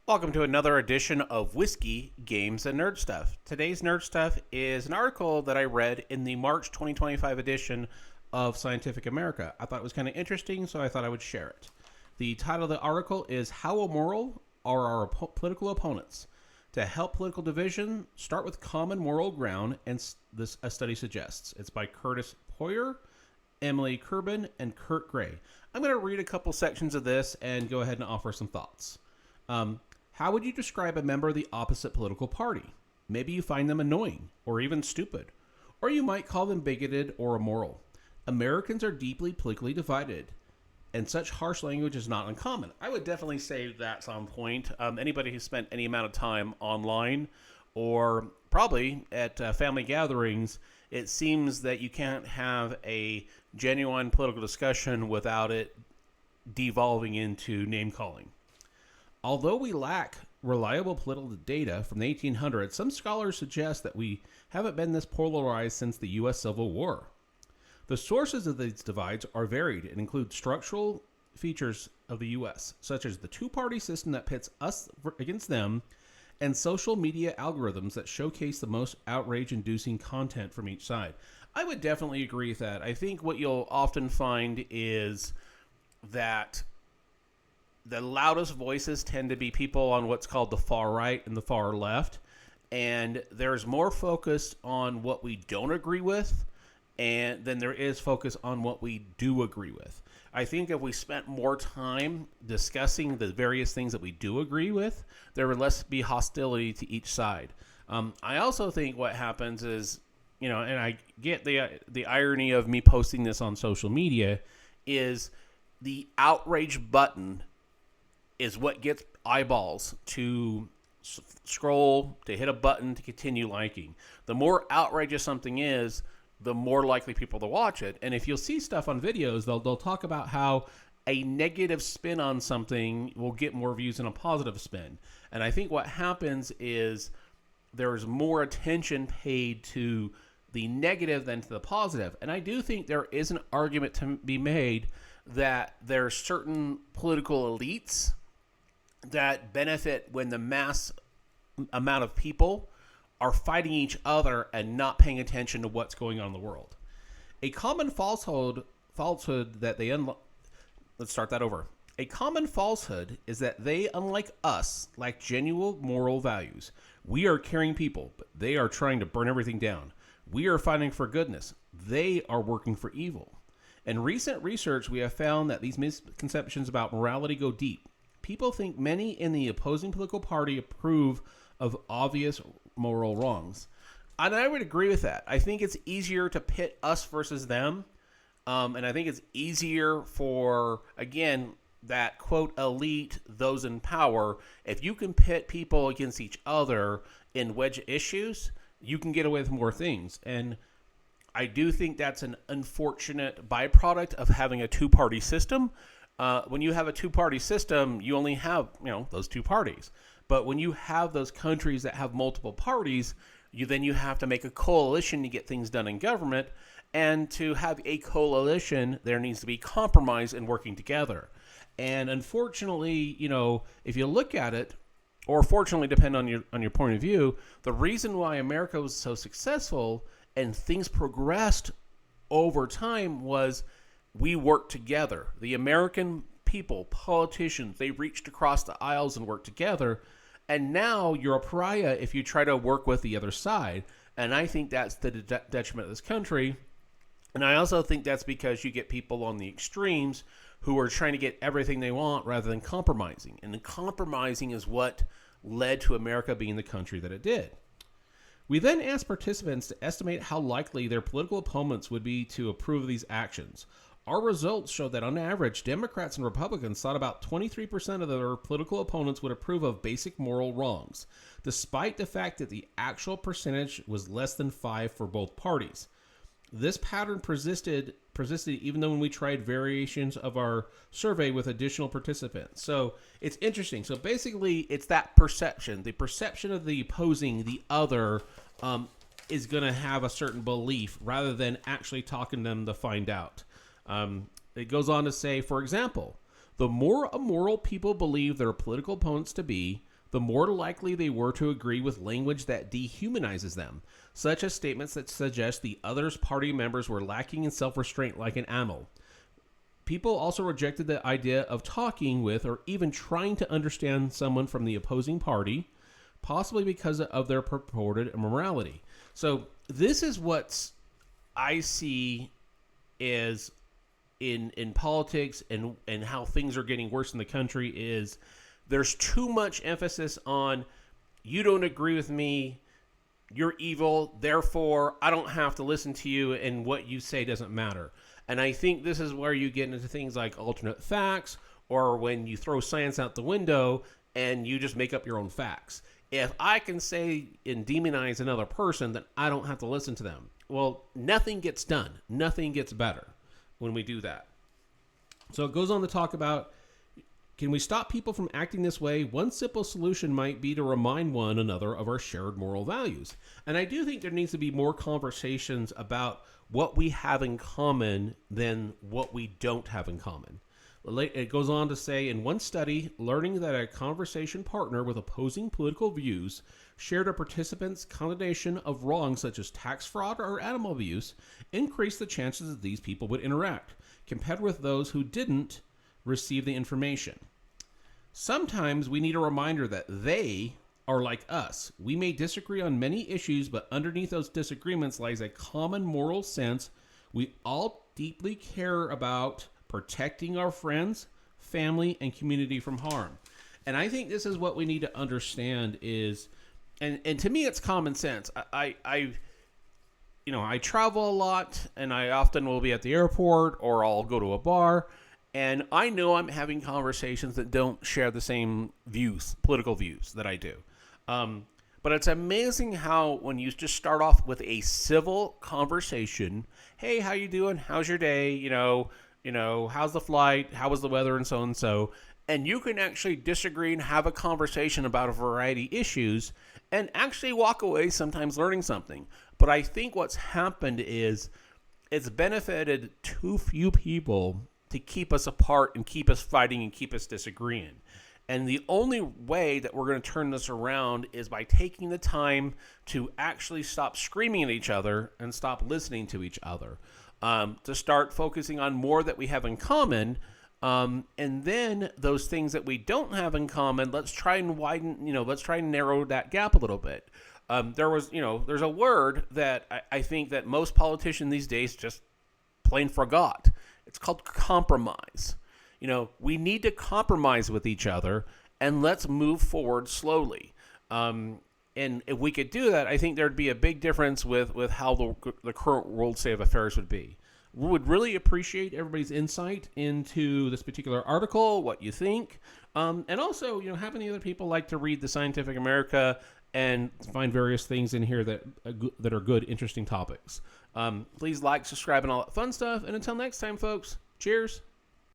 Welcome to another edition of Whiskey, Games, and Nerd Stuff. Today's Nerd Stuff is an article that I read in the March 2025 edition of Scientific America. I thought it was kind of interesting, so I thought I would share it. The title of the article is How Immoral Are Our Political Opponents? To help political division, start with common moral ground, and this a study suggests. It's by Curtis Puryear, Emily Kubin, and Kurt Gray. I'm going to read a couple sections of this and go ahead and offer some thoughts. How would you describe a member of the opposite political party? Maybe you find them annoying or even stupid, or you might call them bigoted or immoral. Americans are deeply politically divided, and such harsh language is not uncommon. I would definitely say that's on point. Anybody who's spent any amount of time online or probably at family gatherings, it seems that you can't have a genuine political discussion without it devolving into name calling. Although we lack reliable political data from the 1800s, some scholars suggest that we haven't been this polarized since the U.S. Civil War. The sources of these divides are varied and include structural features of the U.S., such as the two-party system that pits us against them, and social media algorithms that showcase the most outrage-inducing content from each side. I would definitely agree with that. I think what you'll often find is that the loudest voices tend to be people on what's called the far right and the far left. And there's more focus on what we don't agree with than there is focus on what we do agree with. I think if we spent more time discussing the various things that we do agree with, there would less be hostility to each side. I also think what happens is, and I get the irony of me posting this on social media, is the outrage button is what gets eyeballs to scroll, to hit a button, to continue liking. The more outrageous something is, the more likely people to watch it. And if you'll see stuff on videos, they'll talk about how a negative spin on something will get more views than a positive spin. And I think what happens is there's more attention paid to the negative than to the positive. And I do think there is an argument to be made that there are certain political elites that benefit when the mass amount of people are fighting each other and not paying attention to what's going on in the world. A common falsehood that they let's start that over. A common falsehood is that they, unlike us, lack genuine moral values. We are caring people, but they are trying to burn everything down. We are fighting for goodness. They are working for evil. In recent research, we have found that these misconceptions about morality go deep. People think many in the opposing political party approve of obvious moral wrongs. And I would agree with that. I think it's easier to pit us versus them. And I think it's easier for, again, that quote elite, those in power. If you can pit people against each other in wedge issues, you can get away with more things. And I do think that's an unfortunate byproduct of having a two-party system. When you have a two-party system, you only have, those two parties. But when you have those countries that have multiple parties, you have to make a coalition to get things done in government. And to have a coalition, there needs to be compromise and working together. And unfortunately, if you look at it, or fortunately, depend on your point of view, the reason why America was so successful and things progressed over time was we worked together. The American people, politicians, they reached across the aisles and worked together. And now you're a pariah if you try to work with the other side. And I think that's the detriment of this country. And I also think that's because you get people on the extremes who are trying to get everything they want rather than compromising. And the compromising is what led to America being the country that it did. We then asked participants to estimate how likely their political opponents would be to approve of these actions. Our results showed that on average, Democrats and Republicans thought about 23% of their political opponents would approve of basic moral wrongs, despite the fact that the actual percentage was less than 5 for both parties. This pattern persisted even though when we tried variations of our survey with additional participants. So it's interesting. So basically, it's that perception. The perception of the opposing, the other, is going to have a certain belief rather than actually talking to them to find out. It goes on to say, for example, the more immoral people believe their political opponents to be, the more likely they were to agree with language that dehumanizes them, such as statements that suggest the other party members were lacking in self-restraint like an animal. People also rejected the idea of talking with or even trying to understand someone from the opposing party, possibly because of their purported immorality. So this is what I see is in politics and how things are getting worse in the country is there's too much emphasis on you don't agree with me, you're evil, therefore I don't have to listen to you and what you say doesn't matter. And I think this is where you get into things like alternate facts or when you throw science out the window and you just make up your own facts. If I can say and demonize another person, then I don't have to listen to them. Well, nothing gets done. Nothing gets better when we do that. So it goes on to talk about, can we stop people from acting this way? One simple solution might be to remind one another of our shared moral values. And I do think there needs to be more conversations about what we have in common than what we don't have in common. It goes on to say, in one study, learning that a conversation partner with opposing political views shared a participant's condemnation of wrongs such as tax fraud or animal abuse increased the chances that these people would interact, compared with those who didn't receive the information. Sometimes we need a reminder that they are like us. We may disagree on many issues, but underneath those disagreements lies a common moral sense we all deeply care about protecting our friends, family, and community from harm. And I think this is what we need to understand is, and to me, it's common sense. I travel a lot, and I often will be at the airport, or I'll go to a bar, and I know I'm having conversations that don't share the same views, political views, that I do. But it's amazing how when you just start off with a civil conversation, hey, how you doing? How's your day? How's the flight? How was the weather? And so and so. And you can actually disagree and have a conversation about a variety of issues and actually walk away sometimes learning something. But I think what's happened is it's benefited too few people to keep us apart and keep us fighting and keep us disagreeing. And the only way that we're going to turn this around is by taking the time to actually stop screaming at each other and stop listening to each other. To start focusing on more that we have in common. And then those things that we don't have in common, let's try and let's try and narrow that gap a little bit. There's a word that I think that most politicians these days just plain forgot. It's called compromise. We need to compromise with each other and let's move forward slowly. And if we could do that, I think there'd be a big difference with how the current world state of affairs would be. We would really appreciate everybody's insight into this particular article, what you think, and also, have any other people like to read the Scientific America and find various things in here that are good, interesting topics. Please like, subscribe, and all that fun stuff. And until next time, folks, cheers.